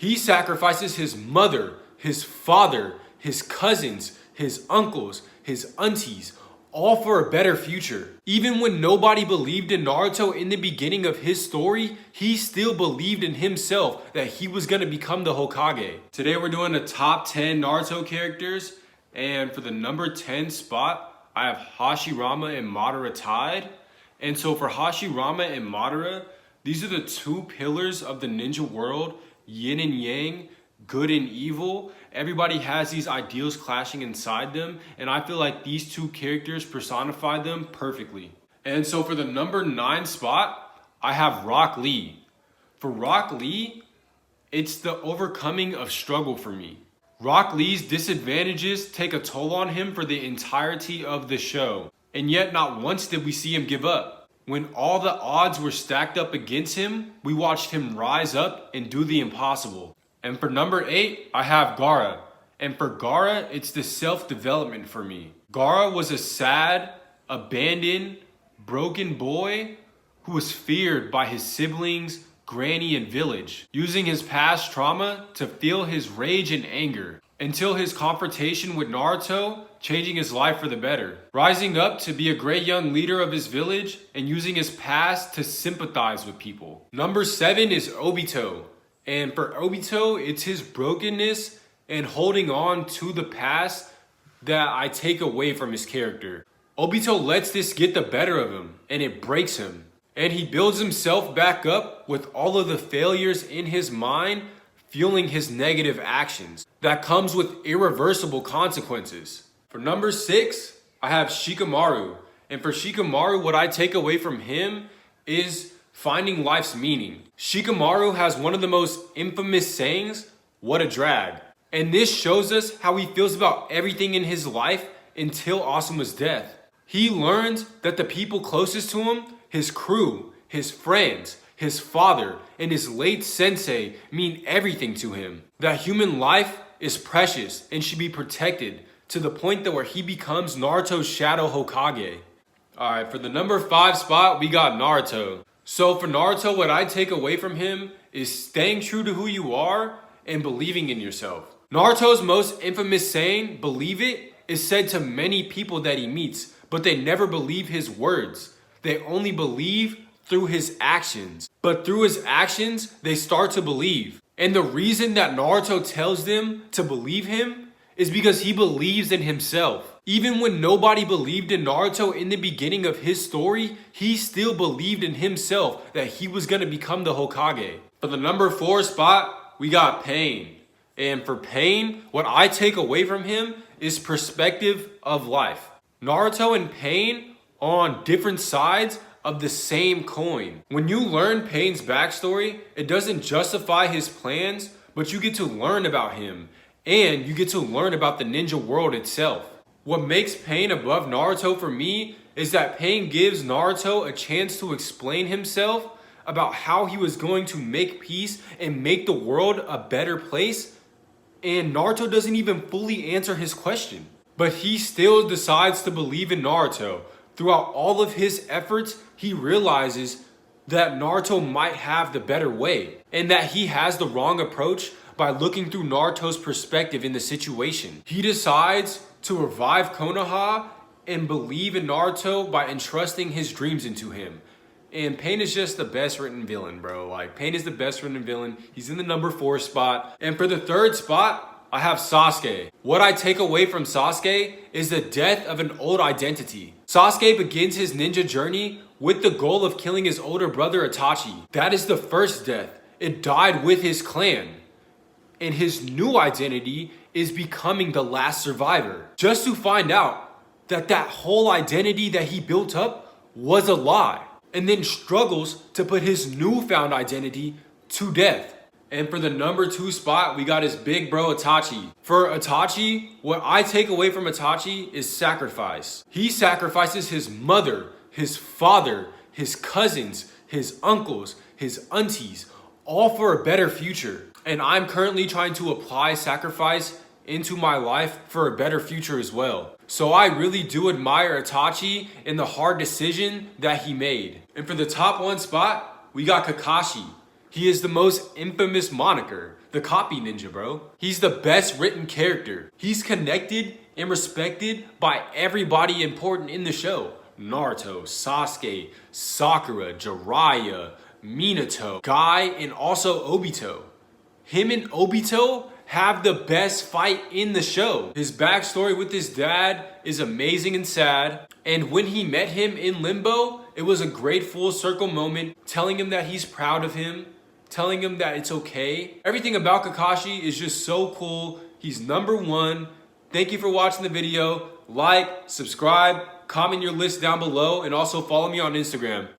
He sacrifices his mother, his father, his cousins, his uncles, his aunties, all for a better future. Even when nobody believed in Naruto in the beginning of his story, he still believed in himself that he was going to become the Hokage. Today we're doing the top 10 Naruto characters, and for the number 10 spot, I have Hashirama and Madara tied. And so for Hashirama and Madara, these are the two pillars of the ninja world, yin and yang, good and evil. Everybody has these ideals clashing inside them, and I feel like these two characters personify them perfectly. And so for the number 9 spot, I have Rock Lee. For Rock Lee, it's the overcoming of struggle for me. Rock Lee's disadvantages take a toll on him for the entirety of the show, and yet not once did we see him give up. When all the odds were stacked up against him, we watched him rise up and do the impossible. And for number 8, I have Gaara. And for Gaara, it's the self-development for me. Gaara was a sad, abandoned, broken boy who was feared by his siblings, granny, and village, using his past trauma to feel his rage and anger, until his confrontation with Naruto, changing his life for the better. Rising up to be a great young leader of his village and using his past to sympathize with people. Number 7 is Obito. And for Obito, it's his brokenness and holding on to the past that I take away from his character. Obito lets this get the better of him, and it breaks him. And he builds himself back up with all of the failures in his mind, fueling his negative actions. That comes with irreversible consequences. For number 6, I have Shikamaru. And for Shikamaru, what I take away from him is finding life's meaning. Shikamaru has one of the most infamous sayings, "What a drag." And this shows us how he feels about everything in his life until Asuma's death. He learns that the people closest to him, his crew, his friends, his father, and his late sensei mean everything to him. That human life is precious and should be protected to the point that where he becomes Naruto's shadow Hokage. Alright, for the number 5 spot, we got Naruto. So for Naruto, what I take away from him is staying true to who you are and believing in yourself. Naruto's most infamous saying, "Believe it," is said to many people that he meets, but they never believe his words. They only believe through his actions. But through his actions, they start to believe. And the reason that Naruto tells them to believe him is because he believes in himself. Even when nobody believed in Naruto in the beginning of his story, he still believed in himself that he was going to become the Hokage. For the number 4 spot, we got Pain. And for Pain, what I take away from him is perspective of life. Naruto and Pain are on different sides of the same coin. When you learn Pain's backstory, it doesn't justify his plans, but you get to learn about him, and you get to learn about the ninja world itself. What makes Pain above Naruto for me is that Pain gives Naruto a chance to explain himself about how he was going to make peace and make the world a better place, and Naruto doesn't even fully answer his question. But he still decides to believe in Naruto. Throughout all of his efforts, he realizes that Naruto might have the better way, and that he has the wrong approach by looking through Naruto's perspective in the situation. He decides to revive Konoha and believe in Naruto by entrusting his dreams into him. And Pain is just the best written villain, bro. Like, Pain is the best written villain. He's in the number 4 spot. And for the 3rd spot, I have Sasuke. What I take away from Sasuke is the death of an old identity. Sasuke begins his ninja journey with the goal of killing his older brother Itachi. That is the first death. It died with his clan. And his new identity is becoming the last survivor. Just to find out that that whole identity that he built up was a lie. And then struggles to put his newfound identity to death. And for the number 2 spot, we got his big bro Itachi. For Itachi, what I take away from Itachi is sacrifice. He sacrifices his mother, his father, his cousins, his uncles, his aunties, all for a better future. And I'm currently trying to apply sacrifice into my life for a better future as well. So I really do admire Itachi and the hard decision that he made. And for the top 1 spot, we got Kakashi. He is the most infamous moniker, the copy ninja, bro. He's the best written character. He's connected and respected by everybody important in the show. Naruto, Sasuke, Sakura, Jiraiya, Minato, Guy, and also Obito. Him and Obito have the best fight in the show. His backstory with his dad is amazing and sad. And when he met him in Limbo, it was a great full circle moment, telling him that he's proud of him, telling him that it's okay. Everything about Kakashi is just so cool. He's number one. Thank you for watching the video. Like, subscribe, comment your list down below, and also follow me on Instagram.